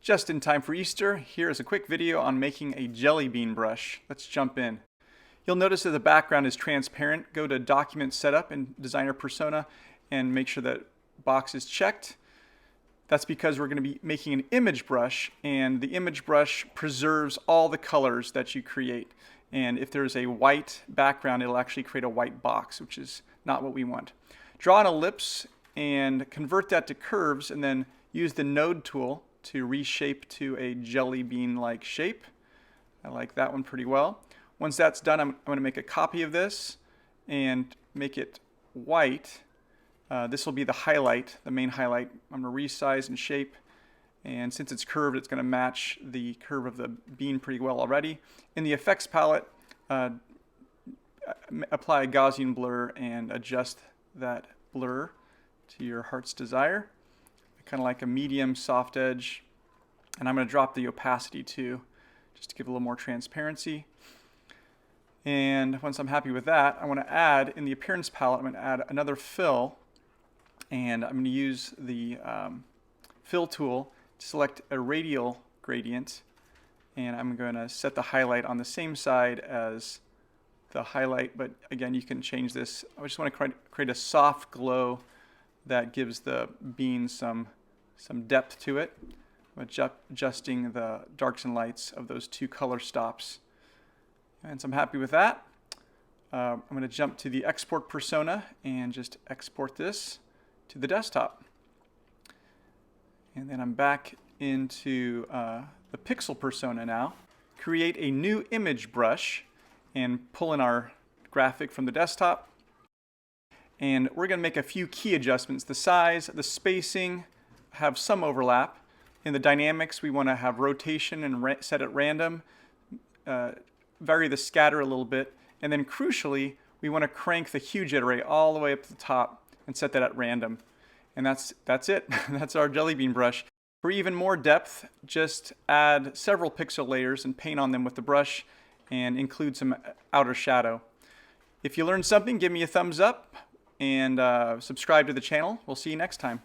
Just in time for Easter, here is a quick video on making a jelly bean brush. Let's jump in. You'll notice that the background is transparent. Go to Document Setup in Designer Persona and make sure that box is checked. That's because we're going to be making an image brush, and the image brush preserves all the colors that you create. And if there's a white background, it'll actually create a white box, which is not what we want. Draw an ellipse and convert that to curves, and then use the node tool to reshape to a jelly bean-like shape. I like that one pretty well. Once that's done, I'm going to make a copy of this and make it white. This will be the highlight, the main highlight. I'm going to resize and shape, and since it's curved, it's going to match the curve of the bean pretty well already. In the effects palette, apply a Gaussian blur and adjust that blur to your heart's desire. Kind of like a medium soft edge, and I'm going to drop the opacity too, just to give a little more transparency. And once I'm happy with that, I want to add, in the appearance palette, I'm going to add another fill, and I'm going to use the fill tool to select a radial gradient, and I'm going to set the highlight on the same side as the highlight, but again, you can change this. I just want to create a soft glow that gives the bean some depth to it. I'm adjusting the darks and lights of those two color stops. And so I'm happy with that. I'm going to jump to the export persona and just export this to the desktop. And then I'm back into the pixel persona now. Create a new image brush and pull in our graphic from the desktop. And we're going to make a few key adjustments. The size, the spacing have some overlap. In the dynamics, we want to have rotation and set at random, vary the scatter a little bit, and then crucially, we want to crank the Hue Jitter rate all the way up to the top and set that at random. And that's it. That's our jelly bean brush. For even more depth, just add several pixel layers and paint on them with the brush and include some outer shadow. If you learned something, give me a thumbs up and subscribe to the channel. We'll see you next time.